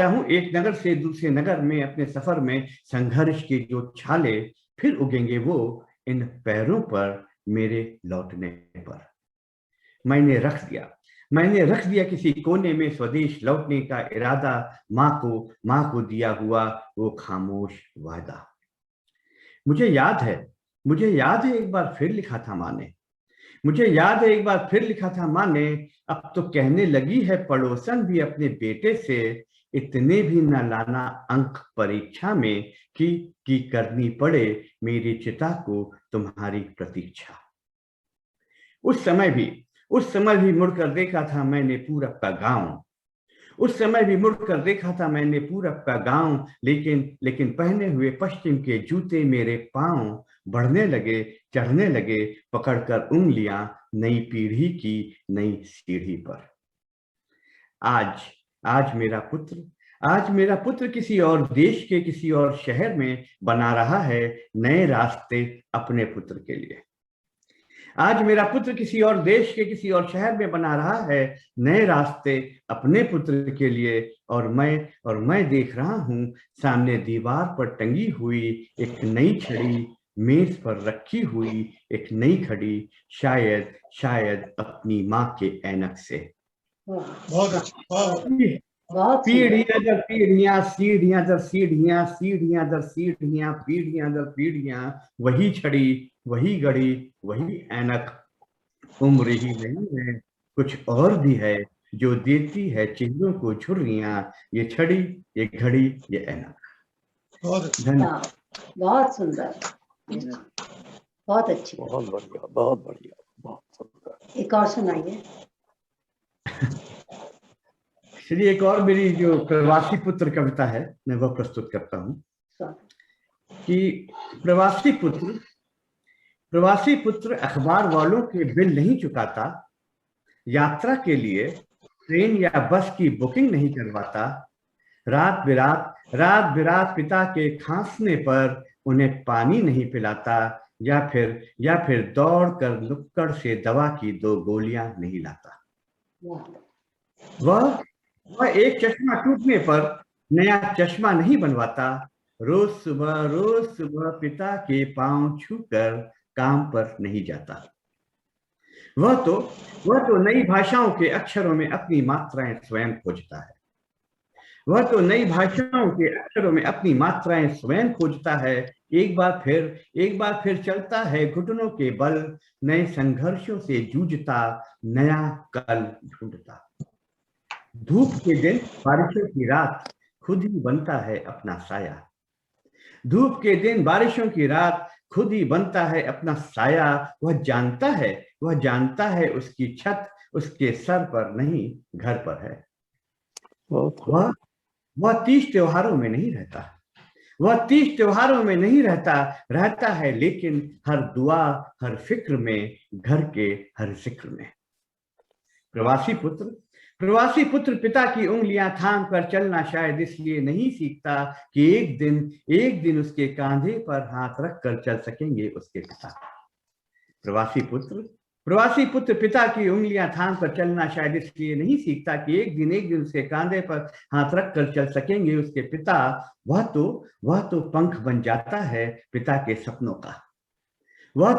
हूं एक नगर से दूसरे नगर में, अपने सफर में संघर्ष के जो छाले फिर उगेंगे वो इन पैरों पर मेरे लौटने पर। मैंने रख दिया किसी कोने में स्वदेश लौटने का इरादा, माँ को दिया हुआ वो खामोश वादा। मुझे याद है एक बार फिर लिखा था माँ ने, अब तो कहने लगी है पड़ोसन भी अपने बेटे से, इतने भी न लाना अंक परीक्षा में कि करनी पड़े मेरी चिता को तुम्हारी प्रतीक्षा। उस समय भी मुड़कर देखा था मैंने पूरब का गांव, लेकिन पहने हुए पश्चिम के जूते मेरे पांव चढ़ने लगे पकड़कर उंगलियां नई पीढ़ी की नई सीढ़ी पर। आज मेरा पुत्र किसी और देश के किसी और शहर में बना रहा है नए रास्ते अपने पुत्र के लिए। आज मेरा पुत्र किसी और देश के किसी और शहर में बना रहा है नए रास्ते अपने पुत्र के लिए, और मैं देख रहा हूँ सामने दीवार पर टंगी हुई एक नई छड़ी, मेज पर रखी हुई एक नई घड़ी, शायद अपनी माँ के ऐनक से। बहुत अच्छा। पीढ़ियां दर पीढ़ियां, सीढ़ियां दर सीढ़ियां, सीढ़ियां दर सीढ़ियां, पीढ़ियां दर पीढ़ियां, वही छड़ी, वही घड़ी, वही ऐनक। उम्र ही नहीं है, कुछ और भी है जो देती है चेहरों को झुर्रियां, ये छड़ी, ये घड़ी, ये ऐनक। बहुत बहुत सुंदर, बहुत अच्छी, बहुत बढ़िया, बहुत सुंदर। एक और सुनाइए। चलिए, एक और मेरी जो प्रवासी पुत्र कविता है मैं वह प्रस्तुत करता हूँ कि प्रवासी पुत्र अखबार वालों के बिल नहीं चुकाता, यात्रा के लिए ट्रेन या बस की बुकिंग नहीं करवाता, रात बिरात पिता के खांसने पर उन्हें पानी नहीं पिलाता, या फिर दौड़ कर नुक्कड़ से दवा की 2 गोलियां नहीं लाता। वह एक चश्मा टूटने पर नया चश्मा नहीं बनवाता, रोज सुबह पिता के पांव छूकर काम पर नहीं जाता। वह तो नई भाषाओं के अक्षरों में अपनी मात्राएं स्वयं खोजता है। एक बार फिर चलता है घुटनों के बल, नए संघर्षों से जूझता, नया कल ढूंढता। धूप के दिन, बारिशों की रात, खुद ही बनता है अपना साया। धूप के दिन, बारिशों की रात, खुद ही बनता है अपना साया। वह जानता है उसकी छत उसके सर पर नहीं घर पर है। वह 30 त्योहारों में नहीं रहता, वह 30 त्योहारों में नहीं रहता है, लेकिन हर दुआ, हर फिक्र में, घर के हर जिक्र में। प्रवासी पुत्र पिता की उंगलियां थाम कर चलना शायद इसलिए नहीं सीखता कि एक दिन उसके कांधे पर हाथ रख कर चल सकेंगे उसके पिता। प्रवासी पुत्र पिता की उंगलियां थाम कर चलना शायद इसलिए नहीं सीखता कि एक दिन उसके कांधे पर हाथ रख कर चल सकेंगे उसके पिता। वह तो पंख बन जाता है पिता के सपनों का। वह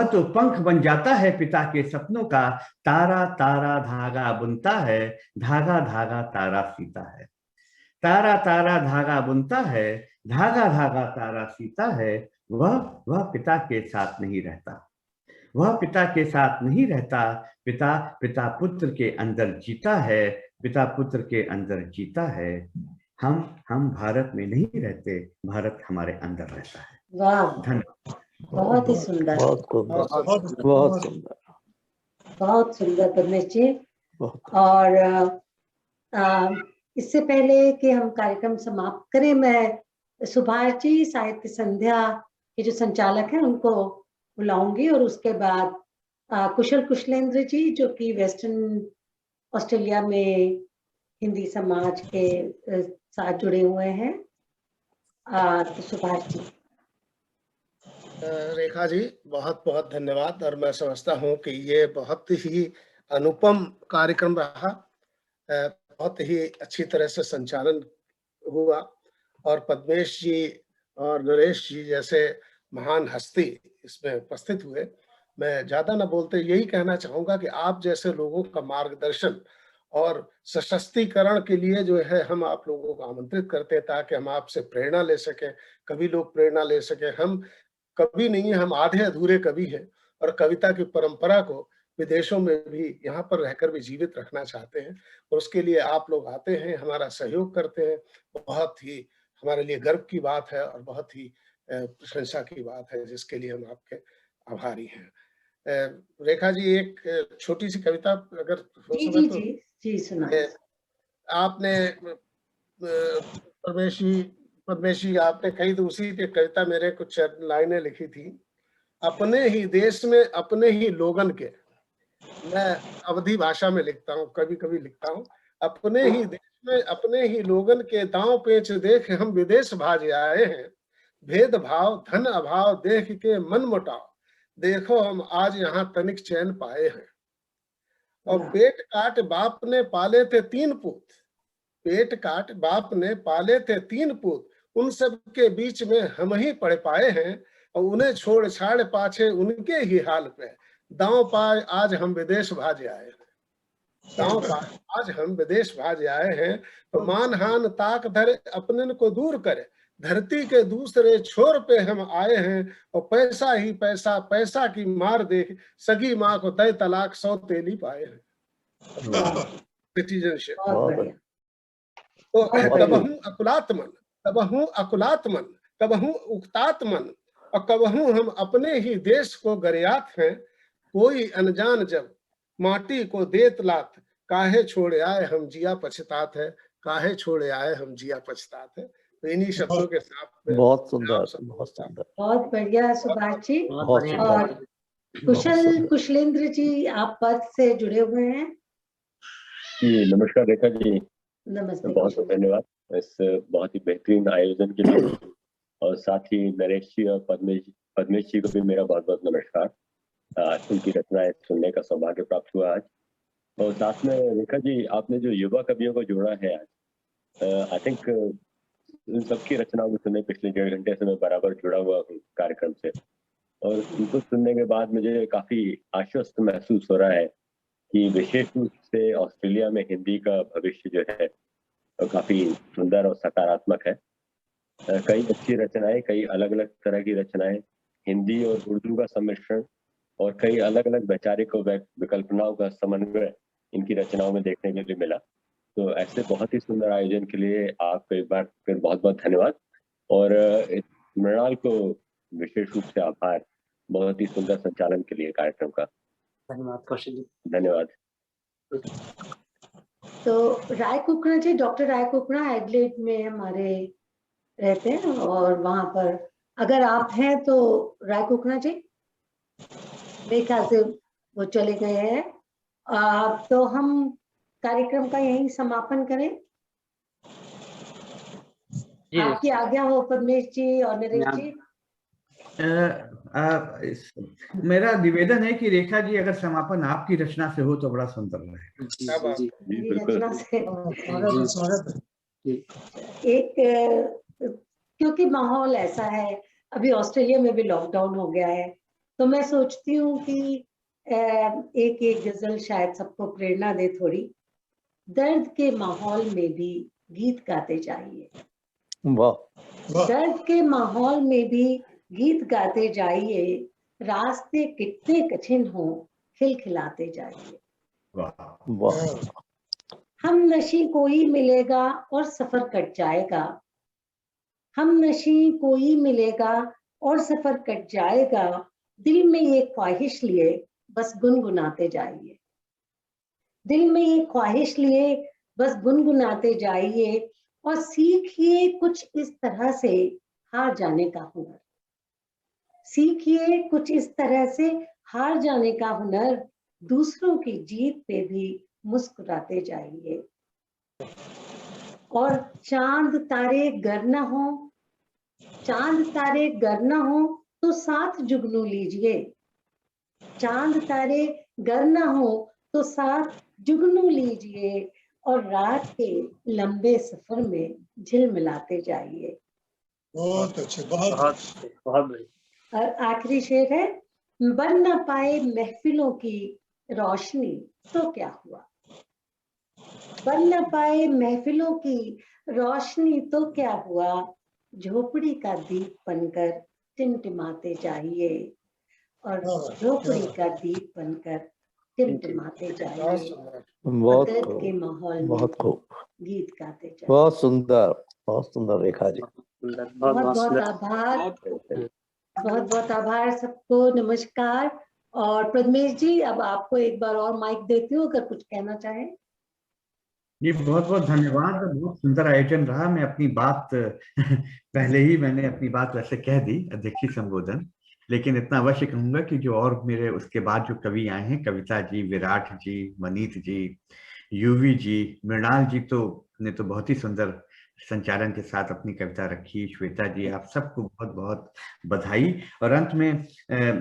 तो पंख बन जाता है पिता के सपनों का। तारा तारा धागा बुनता है, धागा धागा तारा सीता है। तारा तारा धागा बुनता है, धागा धागा तारा सीता है। वह पिता के साथ नहीं रहता, वह पिता के साथ नहीं रहता। पिता पुत्र के अंदर जीता है, पिता पुत्र के अंदर जीता है। हम भारत में नहीं रहते, भारत हमारे अंदर रहता है। वाह, धन्यवाद। बहुत ही सुंदर, बहुत सुंदर पद्मेश जी। और इससे पहले कि हम कार्यक्रम समाप्त करें, मैं सुभाष जी साहित्य संध्या के जो संचालक हैं उनको बुलाऊंगी, और उसके बाद कुशल कुशलेंद्र जी जो कि वेस्टर्न ऑस्ट्रेलिया में हिंदी समाज के साथ जुड़े हुए हैं। तो सुभाष जी। रेखा जी, बहुत बहुत धन्यवाद। और मैं समझता हूँ कि ये बहुत ही अनुपम कार्यक्रम रहा, बहुत ही अच्छी तरह से संचालन हुआ, और पद्मेश जी और नरेश जी जैसे महान हस्ती इसमें उपस्थित हुए। मैं ज्यादा न बोलते यही कहना चाहूंगा कि आप जैसे लोगों का मार्गदर्शन और सशक्तिकरण के लिए जो है हम आप लोगों को आमंत्रित करते हैं, ताकि हम आपसे प्रेरणा ले सकें, कभी लोग प्रेरणा ले सकें। हम कवि नहीं है, हम आधे अधूरे कवि हैं, और कविता की परंपरा को विदेशों में भी यहाँ पर रहकर भी जीवित रखना चाहते हैं, और उसके लिए आप लोग आते हैं, हमारा सहयोग करते हैं। बहुत ही हमारे लिए गर्व की बात है और बहुत ही प्रशंसा की बात है, जिसके लिए हम आपके आभारी हैं। रेखा जी, एक छोटी सी कविता अगर हो सके तो। जी सुनाइए। आपने पद्मेश जी आपने कही तो उसी की कविता मेरे कुछ लाइनें लिखी थी। अपने ही देश में अपने ही लोगन के, मैं अवधी भाषा में लिखता हूँ, कभी कभी लिखता हूँ। अपने ही देश में अपने ही लोगन के, दांव पेच देख हम विदेश भाज आए हैं। भेदभाव धन अभाव देख के मन मुटाव, देखो हम आज यहाँ तनिक चैन पाए हैं। और पेट काट बाप ने पाले थे 3 पूत, पेट काट बाप ने पाले थे 3 पूत, उन सब के बीच में हम ही पढ़ पाए हैं। और उन्हें छोड़ छाड़ पाछे उनके ही हाल पे, दांव पाए आज हम विदेश भाज आए हैं। दांव पाए आज हम विदेश भाज आए हैं। तो मान हान ताक धरे अपने को दूर करे, धरती के दूसरे छोर पे हम आए हैं। और पैसा ही पैसा, पैसा की मार देख, सगी माँ को तय तलाक 100 तेली पाए हैं। सिटीजनशिप। तो कबहू अकुलात्मन, कबहू अकुलात्मन, कबहू उक्तात्मन, और कबहू हम अपने ही देश को गरियात हैं। कोई अनजान जब माटी को देत लात, काहे छोड़े आए हम जिया पछतात है, काहे छोड़े आए हम जिया पछतात है। तो इन्हीं शब्दों के साथ बहुत सुंदर, बहुत सुंदर, बहुत बढ़िया सुभाष जी। और कुशल कुशलेंद्र जी आप पद से जुड़े हुए हैं। जी नमस्कार रेखा जी, नमस्ते। बहुत बहुत धन्यवाद इस बहुत ही बेहतरीन आयोजन के लिए, और साथ ही नरेश जी और पद्मेश जी को भी मेरा बहुत बहुत नमस्कार। उनकी रचनाएं सुनने का सौभाग्य प्राप्त हुआ आज। और साथ में रेखा जी, आपने जो युवा कवियों को जोड़ा है आज, आई थिंक उन सबकी रचनाओं को सुनने पिछले 1.5 घंटे से मैं बराबर जुड़ा हुआ हूँ कार्यक्रम से, और उनको सुनने के बाद मुझे काफी आश्वस्त महसूस हो रहा है कि विशेष रूप से ऑस्ट्रेलिया में हिंदी का भविष्य जो है तो काफी सुंदर और सकारात्मक है। कई अच्छी रचनाएं, कई अलग अलग तरह की रचनाएं, हिंदी और उर्दू का सम्मिश्रण, और कई अलग अलग वैचारिक विकल्पनाओं का समन्वय इनकी रचनाओं में देखने के लिए मिला। तो ऐसे बहुत ही सुंदर आयोजन के लिए आपको एक बार फिर बहुत बहुत धन्यवाद। और मृणाल को विशेष रूप से आभार, बहुत ही सुंदर संचालन के लिए कार्यक्रम का। धन्यवाद कौशिक जी। धन्यवाद। तो राय कुकड़ा जी, डॉक्टर राय कुकड़ा एडलेड में हमारे रहते हैं और वहां पर अगर आप हैं तो राय कुकड़ा जी, मेरे ख्याल से वो चले गए हैं। तो हम कार्यक्रम का यहीं समापन करें। आपकी आज्ञा हो पद्मेश जी और नरेश जी। मेरा निवेदन है कि रेखा जी अगर समापन आपकी रचना से हो तो बड़ा सुंदर रहे। एक क्योंकि माहौल ऐसा है, अभी ऑस्ट्रेलिया में भी लॉकडाउन हो गया है, तो मैं सोचती हूँ कि एक गजल शायद सबको प्रेरणा दे थोड़ी। दर्द के माहौल में भी गीत गाते जाइए, दर्द के माहौल में भी गीत गाते जाइए, रास्ते कितने कठिन हो खिलखिलाते जाइए। हम नशी कोई मिलेगा और सफर कट जाएगा, हम नशी कोई मिलेगा और सफर कट जाएगा, दिल में ये ख्वाहिश लिए बस गुनगुनाते जाइए, दिल में ये ख्वाहिश लिए बस गुनगुनाते जाइए, और सीखिए कुछ इस तरह से हार जाने का हुनर, सीखिए कुछ इस तरह से हार जाने का हुनर, दूसरों की जीत पे भी मुस्कुराते जाइए। और चांद तारे गर न हो, चांद तारे गर न हो तो साथ जुगनू लीजिए, चांद तारे गर न हो तो साथ जुगनू लीजिए, और रात के लंबे सफर में झिलमिलाते जाइए। बहुत अच्छे, बहुत बढ़िया। और आखिरी शेर है, बन न पाए महफिलों की रोशनी तो क्या हुआ, बन न पाए महफिलों की रोशनी तो क्या हुआ, झोपड़ी का दीप बनकर टिमटिमाते जाइए, और झोपड़ी का दीप बनकर टिमटिमाते जाइए, दर्द के माहौल में बहुत खूब, गीत गाते जाइए। बहुत सुंदर रेखा जी। बहुत बहुत आभार, बहुत बहुत आभार सबको, नमस्कार। और पद्मेश जी, अब आपको एक बार और माइक देती हूँ, अगर कुछ कहना चाहें। जी बहुत बहुत धन्यवाद, बहुत सुंदर आयोजन रहा। मैं अपनी बात पहले ही मैंने अपनी बात वैसे कह दी अध्यक्षीय संबोधन, लेकिन इतना अवश्य कहूंगा कि जो और मेरे उसके बाद जो कवि आए हैं, कविता जी, विराट जी, मनीत जी, यूवी जी, मृणाल जी ने तो बहुत ही सुंदर संचालन के साथ अपनी कविता रखी। श्वेता जी, आप सबको बहुत बहुत बधाई। और अंत में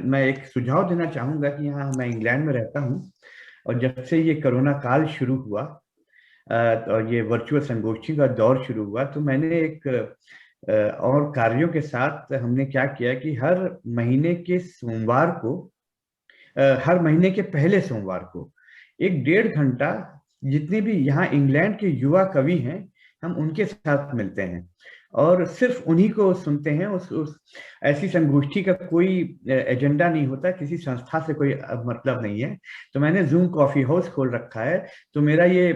मैं एक सुझाव देना चाहूंगा कि यहाँ मैं इंग्लैंड में रहता हूँ, और जब से ये कोरोना काल शुरू हुआ और ये वर्चुअल संगोष्ठी का दौर शुरू हुआ, तो मैंने एक और कार्यों के साथ हमने क्या किया कि हर महीने के सोमवार को, हर महीने के पहले सोमवार को 1-1.5 घंटा जितने भी यहाँ इंग्लैंड के युवा कवि हैं, हम उनके साथ मिलते हैं और सिर्फ उन्हीं को सुनते हैं। उस ऐसी संगोष्ठी का कोई एजेंडा नहीं होता, किसी संस्था से कोई मतलब नहीं है। तो मैंने जूम कॉफी हाउस खोल रखा है। तो मेरा ये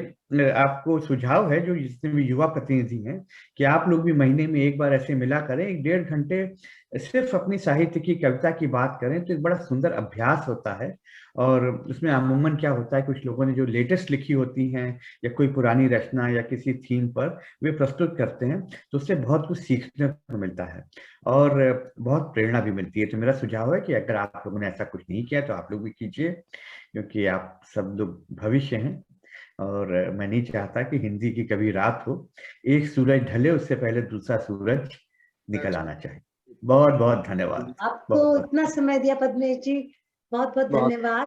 आपको सुझाव है, जो जितने भी युवा प्रतिनिधि हैं, कि आप लोग भी महीने में एक बार ऐसे मिला करें, 1-1.5 घंटे सिर्फ अपनी साहित्य की, कविता की बात करें, तो एक बड़ा सुंदर अभ्यास होता है। और उसमें अमूमन क्या होता है, कुछ लोगों ने जो लेटेस्ट लिखी होती हैं या कोई पुरानी रचना या किसी थीम पर वे प्रस्तुत करते हैं, तो उससे बहुत कुछ सीखने को मिलता है और बहुत प्रेरणा भी मिलती है। तो मेरा सुझाव है कि अगर आप लोगों ने ऐसा कुछ नहीं किया तो आप लोग भी कीजिए, क्योंकि आप सब लोग भविष्य हैं। और मैं नहीं चाहता कि हिंदी की कभी रात हो, एक सूरज ढले उससे पहले दूसरा सूरज निकल आना चाहिए। बहुत बहुत धन्यवाद। आपको इतना समय दिया पद्मेश जी, बहुत बहुत धन्यवाद।